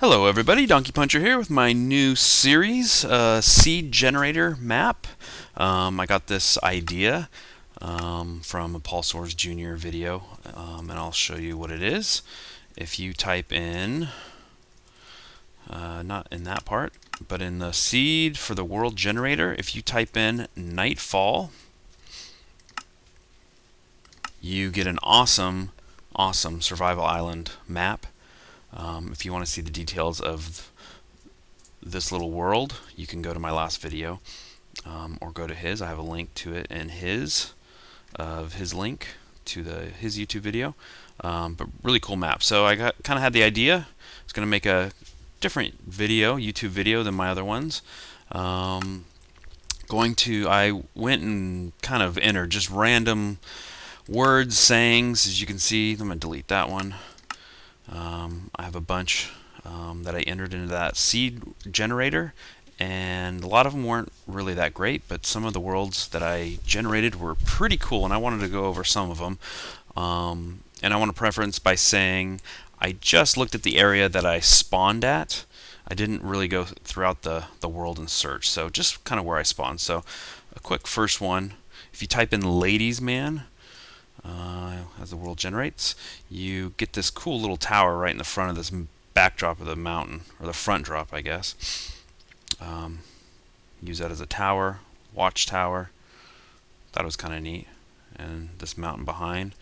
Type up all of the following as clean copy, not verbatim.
Hello everybody, Donkey Puncher here with my new series, Seed Generator Map. I got this idea from a Paul Soares Jr. video, and I'll show you what it is. If you type in, not in that part, but in the seed for the world generator, if you type in Nightfall, you get an awesome survival island map. If you want to see the details of this little world, you can go to my last video or go to his. I have a link to it in his link to his YouTube video. But really cool map. So I kind of had the idea. I was going to make a different YouTube video than my other ones. I went and kind of entered just random words, sayings. As you can see, I'm going to delete that one. I have a bunch that I entered into that seed generator, and a lot of them weren't really that great, but some of the worlds that I generated were pretty cool, and I wanted to go over some of them. And I want to preference by saying I just looked at the area that I spawned at. I didn't really go throughout the world and search, so just kind of where I spawned. So a quick first one, if you type in Ladies Man, as the world generates, you get this cool little tower right in the front of this backdrop of the mountain, or the front drop, I guess. Use that as a tower, watchtower. Thought it was kind of neat. And this mountain behind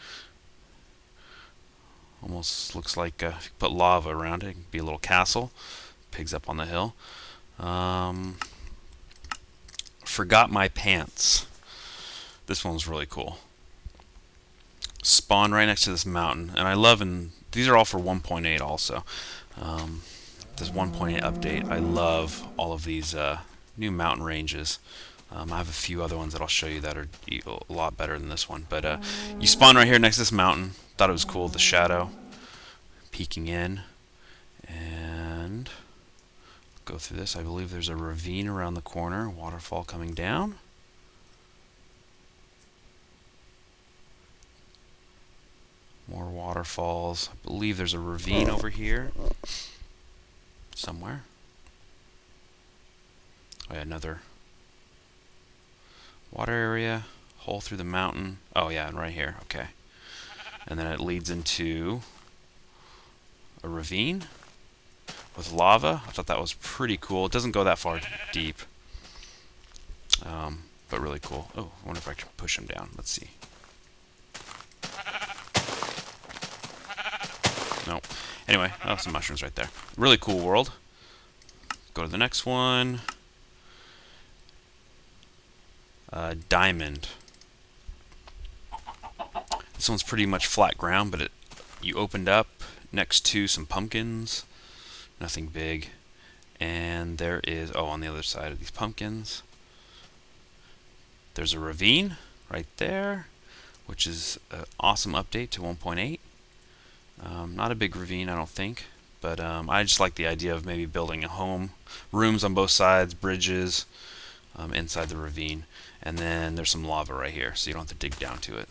almost looks like if you put lava around it, it could be a little castle. Pigs up on the hill. Forgot my pants. This one was really cool. Spawn right next to this mountain, and I love, and these are all for 1.8 also. This 1.8 update, I love all of these new mountain ranges. I have a few other ones that I'll show you that are a lot better than this one, but you spawn right here next to this mountain. Thought it was cool, the shadow peeking in, and go through this. I believe there's a ravine around the corner, waterfall coming down. More waterfalls. I believe there's a ravine over here somewhere. Oh yeah, another water area. Hole through the mountain. Oh yeah, and right here. Okay. And then it leads into a ravine with lava. I thought that was pretty cool. It doesn't go that far deep, but really cool. Oh, I wonder if I can push him down. Let's see. No. Anyway, oh, some mushrooms right there. Really cool world. Go to the next one. Diamond. This one's pretty much flat ground, but you opened up next to some pumpkins. Nothing big. And there is, on the other side of these pumpkins, there's a ravine right there, which is an awesome update to 1.8. Not a big ravine, I don't think, but I just like the idea of maybe building a home, rooms on both sides, bridges inside the ravine, and then there's some lava right here, so you don't have to dig down to it.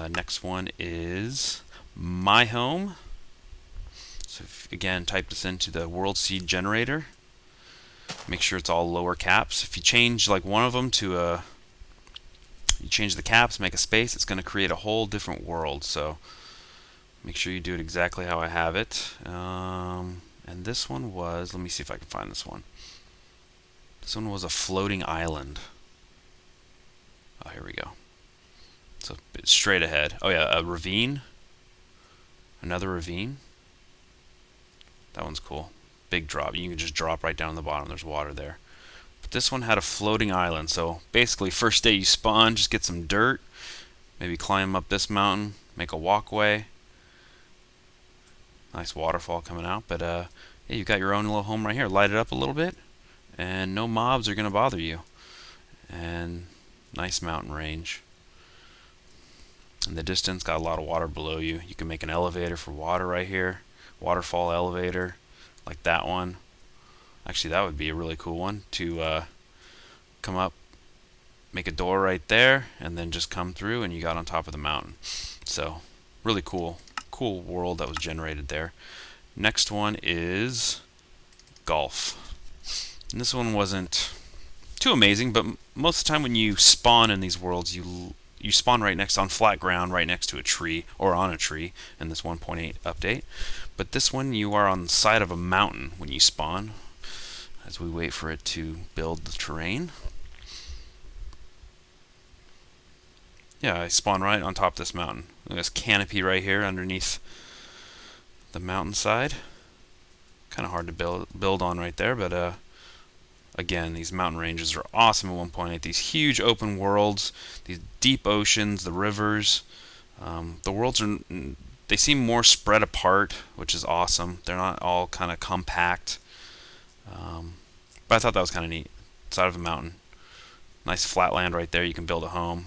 Next one is My Home. So again, type this into the World Seed Generator. Make sure it's all lower caps. If you change like one of them to you change the caps, make a space, it's going to create a whole different world. So make sure you do it exactly how I have it. And this one was, let me see if I can find this one. This one was a floating island. Oh, here we go. So it's straight ahead. Oh yeah, a ravine. Another ravine. That one's cool. Big drop. You can just drop right down to the bottom. There's water there. But this one had a floating island. So basically, first day you spawn, just get some dirt. Maybe climb up this mountain. Make a walkway. Nice waterfall coming out. But yeah, you've got your own little home right here. Light it up a little bit, and no mobs are going to bother you. And nice mountain range. In the distance, got a lot of water below you. You can make an elevator for water right here. Waterfall elevator, like that one. Actually, that would be a really cool one to come up, make a door right there, and then just come through, and you got on top of the mountain. So, really cool world that was generated there. Next one is golf. And this one wasn't too amazing, but most of the time when you spawn in these worlds, you spawn right next on flat ground, right next to a tree, or on a tree in this 1.8 update. But this one, you are on the side of a mountain when you spawn, as we wait for it to build the terrain. Yeah, I spawn right on top of this mountain. Look at this canopy right here underneath the mountainside. Kind of hard to build on right there, but again, these mountain ranges are awesome at 1.8. These huge open worlds, these deep oceans, the rivers. The worlds they seem more spread apart, which is awesome. They're not all kind of compact. But I thought that was kind of neat. Side of a mountain. Nice flat land right there. You can build a home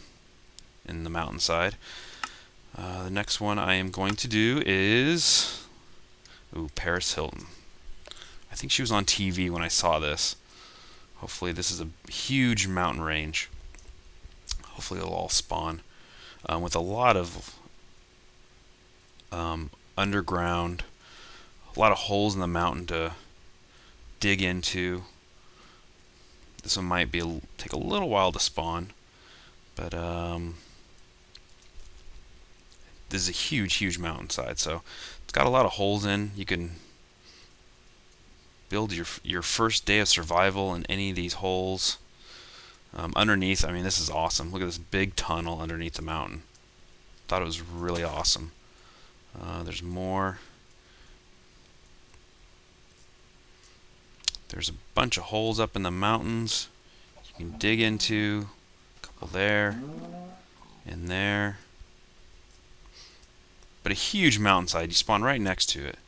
in the mountainside. The next one I am going to do is Paris Hilton. I think she was on TV when I saw this. Hopefully this is a huge mountain range. Hopefully it'll all spawn with a lot of underground, a lot of holes in the mountain to dig into. This one might take a little while to spawn, but this is a huge mountainside, so it's got a lot of holes in. You can build your first day of survival in any of these holes. Underneath, I mean, this is awesome. Look at this big tunnel underneath the mountain. Thought it was really awesome. There's more. There's a bunch of holes up in the mountains you can dig into. A couple there, and there. But a huge mountainside. You spawn right next to it.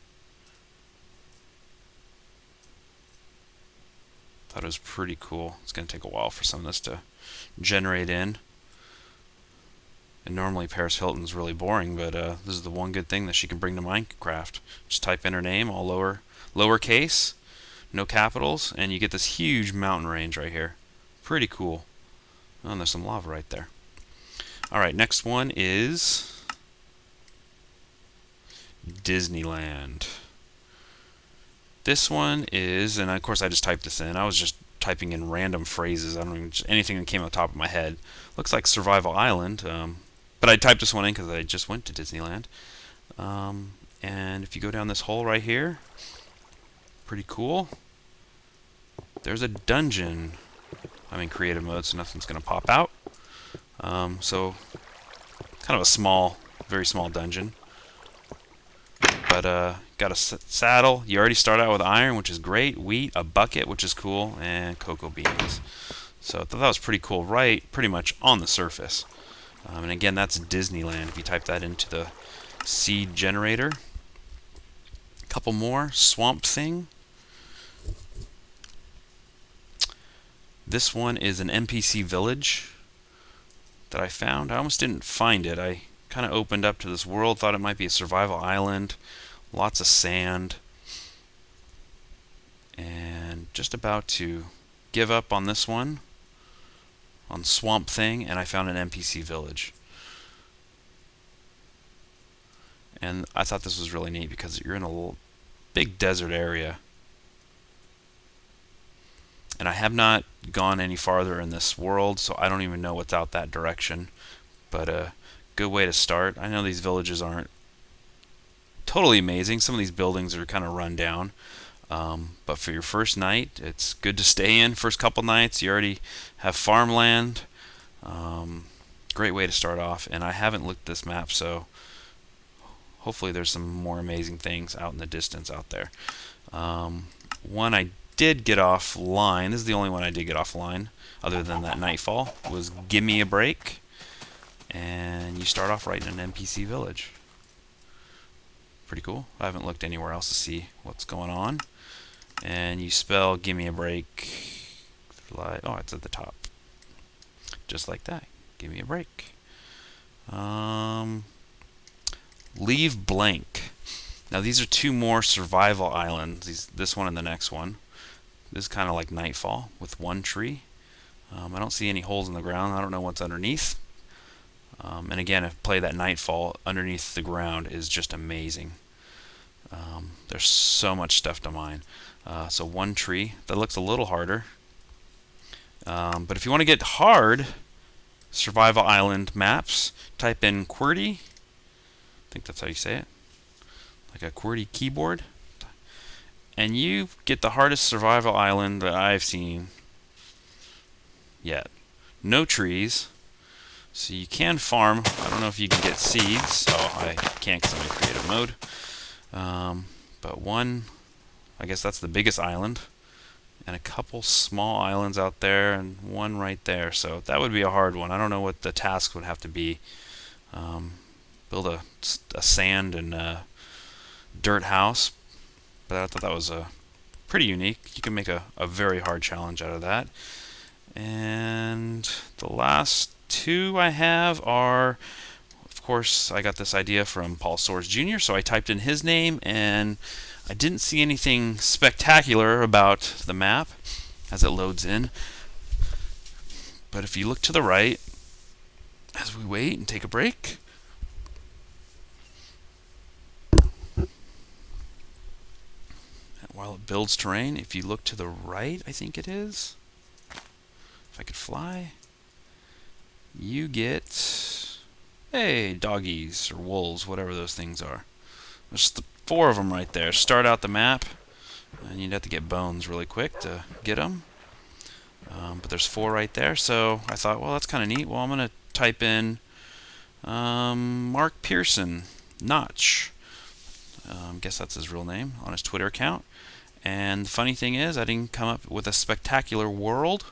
Thought it was pretty cool. It's going to take a while for some of this to generate in. And normally Paris Hilton's really boring, but this is the one good thing that she can bring to Minecraft. Just type in her name, all lowercase, no capitals, and you get this huge mountain range right here. Pretty cool. Oh, and there's some lava right there. Alright, next one is Disneyland. This one is, and of course I just typed this in. I was just typing in random phrases. I don't even, just anything that came on top of my head. Looks like Survival Island, but I typed this one in because I just went to Disneyland. And if you go down this hole right here, pretty cool. There's a dungeon. I'm in creative mode, so nothing's going to pop out. So, kind of a small, very small dungeon. But got a saddle. You already start out with iron, which is great. Wheat, a bucket, which is cool, and cocoa beans. So I thought that was pretty cool, right? Pretty much on the surface. And again, that's Disneyland. If you type that into the seed generator. A couple more. Swamp Thing. This one is an NPC village that I found. I almost didn't find it. I kind of opened up to this world, thought it might be a survival island. Lots of sand. And just about to give up on this one, on Swamp Thing, and I found an NPC village. And I thought this was really neat because you're in a big desert area. And I have not gone any farther in this world, so I don't even know what's out that direction. But a good way to start. I know these villages aren't totally amazing. Some of these buildings are kind of run down. But for your first night, it's good to stay in. First couple nights, you already have farmland. Great way to start off. And I haven't looked at this map, so hopefully there's some more amazing things out in the distance out there. One I did get offline, this is the only one I did get offline, other than that Nightfall, was Gimme a Break. And you start off right in an NPC village. Pretty cool. I haven't looked anywhere else to see what's going on. And you spell Gimme a Break, like, oh, it's at the top. Just like that. Gimme a break. Leave blank. Now these are two more survival islands. This one and the next one. This is kind of like Nightfall with one tree. I don't see any holes in the ground. I don't know what's underneath. And again, if play that Nightfall, underneath the ground is just amazing. There's so much stuff to mine. So one tree, that looks a little harder. But if you want to get hard, survival island maps, type in QWERTY. I think that's how you say it. Like a QWERTY keyboard. And you get the hardest survival island that I've seen yet. No trees. So you can farm. I don't know if you can get seeds. Oh, I can't because I'm in creative mode. But one, I guess that's the biggest island. And a couple small islands out there and one right there. So that would be a hard one. I don't know what the task would have to be. Build a sand and dirt house. But I thought that was pretty unique. You can make a very hard challenge out of that. And the last two I have are, of course, I got this idea from Paul Soares Jr., so I typed in his name, and I didn't see anything spectacular about the map as it loads in. But if you look to the right, as we wait and take a break, while it builds terrain, if you look to the right, I think it is, if I could fly, you get, hey, doggies or wolves, whatever those things are. There's 4 of them right there. Start out the map, and you'd have to get bones really quick to get them. But there's 4 right there, so I thought, well, that's kind of neat. Well, I'm going to type in Mark Pearson, Notch. Guess that's his real name on his Twitter account. And the funny thing is, I didn't come up with a spectacular world,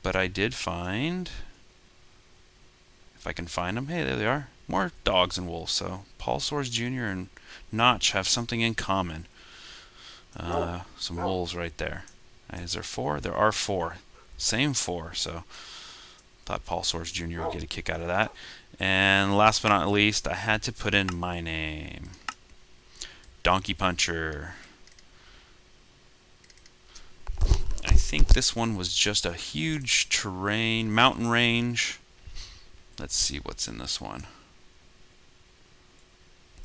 but I did find, if I can find them, hey, there they are, more dogs and wolves. So Paul Soares Jr. and Notch have something in common. Some wolves right there. Is there 4? There are 4. Same 4. So thought Paul Soares Jr. would get a kick out of that. And last but not least, I had to put in my name. Donkey Puncher. I think this one was just a huge terrain, mountain range. Let's see what's in this one.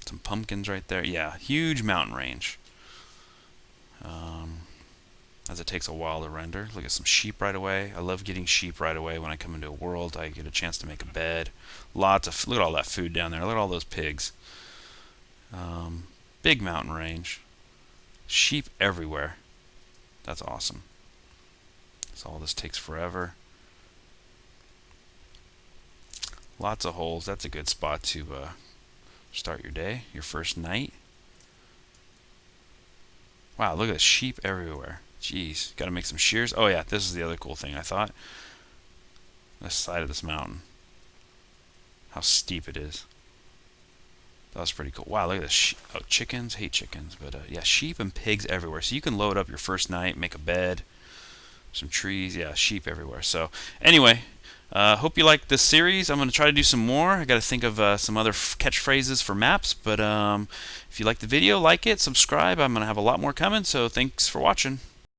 Some pumpkins right there. Yeah, huge mountain range. As it takes a while to render. Look at some sheep right away. I love getting sheep right away when I come into a world. I get a chance to make a bed. Look at all that food down there. Look at all those pigs. Big mountain range. Sheep everywhere. That's awesome. So all this takes forever. Lots of holes. That's a good spot to start your day, your first night. Wow, look at the sheep everywhere. Jeez, got to make some shears. Oh yeah, this is the other cool thing I thought. This side of this mountain. How steep it is. That was pretty cool. Wow, look at this. Oh, chickens. Hate chickens. But yeah, sheep and pigs everywhere. So you can load up your first night, make a bed, some trees. Yeah, sheep everywhere. So anyway, hope you like this series. I'm going to try to do some more. I got to think of some other catchphrases for maps. But if you like the video, like it, subscribe. I'm going to have a lot more coming. So thanks for watching.